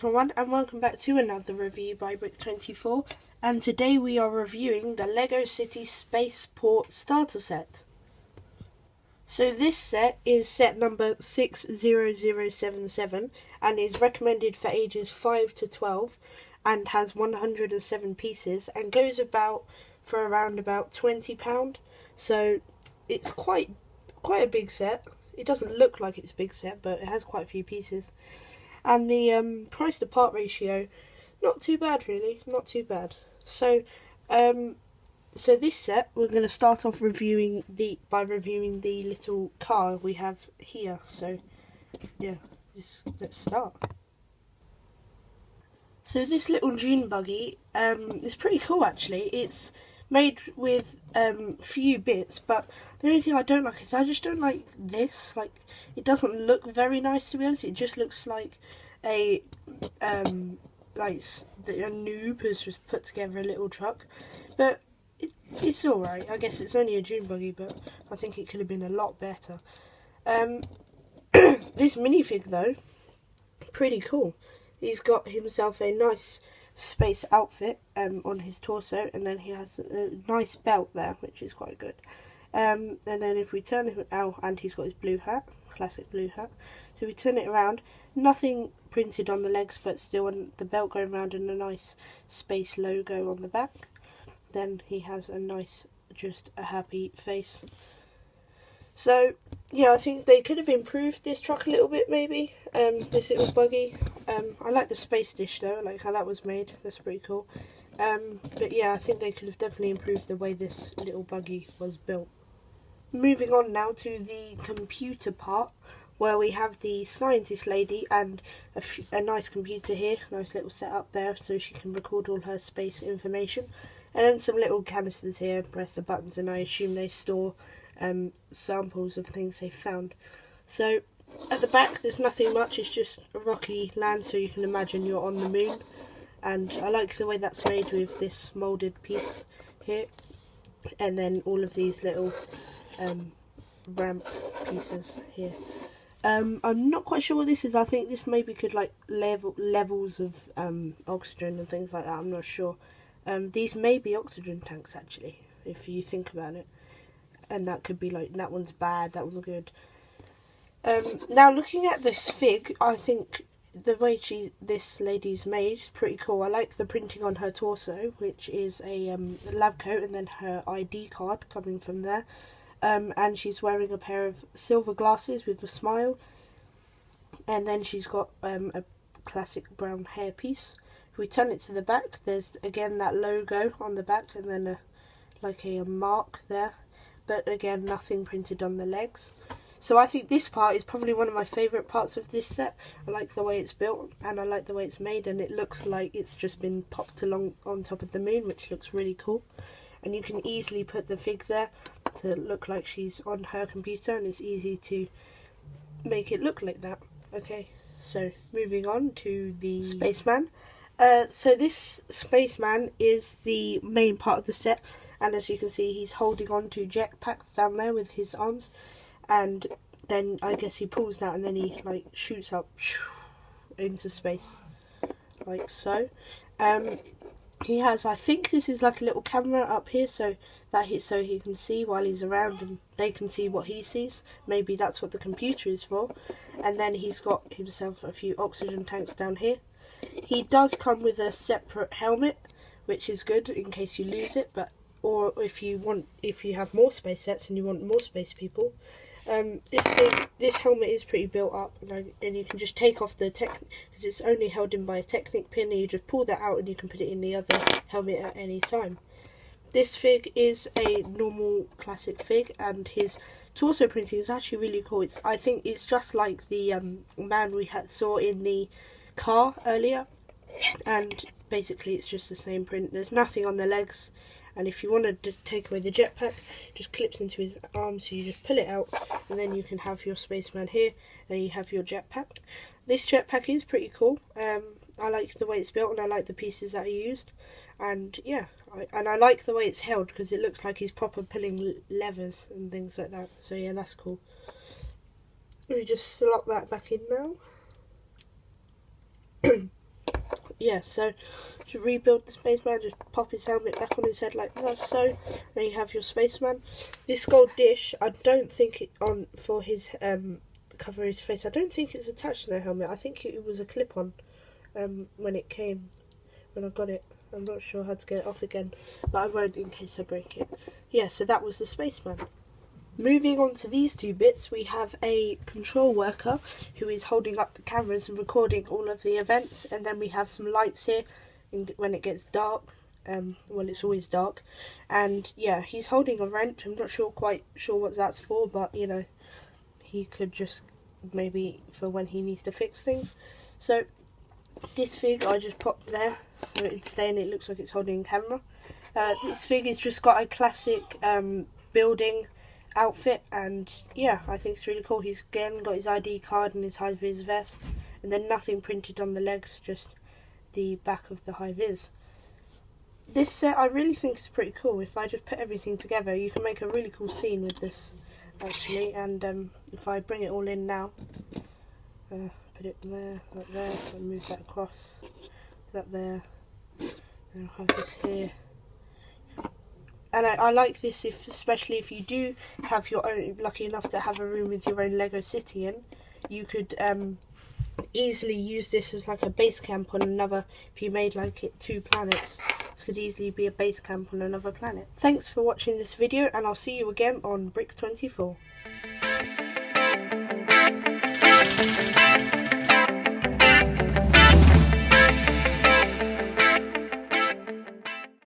everyone, and welcome back to another review by Brick24, and today we are reviewing the LEGO City Spaceport Starter Set. So this set is set number 60077 and is recommended for ages 5 to 12 and has 107 pieces and goes for around about £20. So it's quite a big set. It doesn't look like it's a big set, but it has quite a few pieces. And the price to part ratio, not too bad really, not too bad. So this set we're going to start off by reviewing the little car we have here. So yeah, let's start. So this little dune buggy is pretty cool actually. It's made with few bits, but the only thing I don't like is I just don't like this. Like, it doesn't look very nice, to be honest. It just looks like a noob has just put together a little truck, but it's all right. I guess it's only a dune buggy, but I think it could have been a lot better. This minifig though, pretty cool. He's got himself a nice space outfit on his torso, and then he has a nice belt there, which is quite good. And then if we turn it and he's got his blue hat, classic blue hat. So we turn it around, nothing printed on the legs, but still on the belt going around, and a nice space logo on the back. Then he has a nice, just a happy face. So yeah, I think they could have improved this truck a little bit, maybe. This little buggy. I like the space dish though. I like how that was made. That's pretty cool. But yeah, I think they could have definitely improved the way this little buggy was built. Moving on now to the computer part, where we have the scientist lady and a nice computer here. Nice little setup there, so she can record all her space information. And then some little canisters here. Press the buttons, and I assume they store samples of things they found. So at the back there's nothing much, it's just a rocky land, so you can imagine you're on the moon, and I like the way that's made with this moulded piece here, and then all of these little ramp pieces here. I'm not quite sure what this is. I think this maybe could like levels of oxygen and things like that. I'm not sure. These may be oxygen tanks actually, if you think about it. And that could be like, that one's bad, that one's good. Now looking at this fig, I think the way this lady's made is pretty cool. I like the printing on her torso, which is a lab coat, and then her ID card coming from there. And she's wearing a pair of silver glasses with a smile. And then she's got a classic brown hairpiece. If we turn it to the back, there's again that logo on the back, and then a mark there. But again, nothing printed on the legs. So I think this part is probably one of my favourite parts of this set. I like the way it's built, and I like the way it's made, and it looks like it's just been popped along on top of the moon, which looks really cool. And you can easily put the fig there to look like she's on her computer, and it's easy to make it look like that. Okay, so moving on to the spaceman. So this spaceman is the main part of the set, and as you can see, he's holding on to jetpacks down there with his arms, and then I guess he pulls that, and then he like shoots up into space, like so. He has, I think this is like a little camera up here, so he can see while he's around, and they can see what he sees. Maybe that's what the computer is for. And then he's got himself a few oxygen tanks down here. He does come with a separate helmet, which is good in case you lose it, or if you have more space sets and you want more space people. This helmet is pretty built up, and you can just take off the because it's only held in by a Technic pin, and you just pull that out and you can put it in the other helmet at any time. This fig is a normal classic fig, and his torso printing is actually really cool. I think it's just like the man we saw in the car earlier, and basically it's just the same print. There's nothing on the legs, and if you wanted to take away the jetpack, it just clips into his arm, so you just pull it out, and then you can have your spaceman here, then you have your jetpack. This jetpack is pretty cool. I like the way it's built, and I like the pieces that are used, and yeah, I like the way it's held, because it looks like he's proper pulling levers and things like that. So yeah, that's cool. Let me just slot that back in now. yeah, so to rebuild the spaceman, just pop his helmet back on his head like that, so then you have your spaceman. This gold dish, I don't think it on for his cover his face. I don't think it's attached to the helmet. I think it was a clip-on when it came, when I got it. I'm not sure how to get it off again, but I won't in case I break it. Yeah, so that was the spaceman. Moving on to these two bits, we have a control worker who is holding up the cameras and recording all of the events, and then we have some lights here when it gets dark. Well, it's always dark, and yeah, he's holding a wrench. I'm not quite sure what that's for, but you know, he could just maybe for when he needs to fix things. So this fig I just popped there so it's staying. It looks like it's holding a camera. This fig has just got a classic building outfit, and yeah, I think it's really cool. He's again got his ID card and his high vis vest, and then nothing printed on the legs, just the back of the high vis. This set I really think is pretty cool. If I just put everything together, you can make a really cool scene with this actually. And if I bring it all in now, put it there, like there, and move that across, that there, and I'll have this here. And I like this, especially if you do have your own, lucky enough to have a room with your own Lego city in, you could easily use this as like a base camp on another. If you made like it 2 planets, this could easily be a base camp on another planet. Thanks for watching this video, and I'll see you again on Brick 24.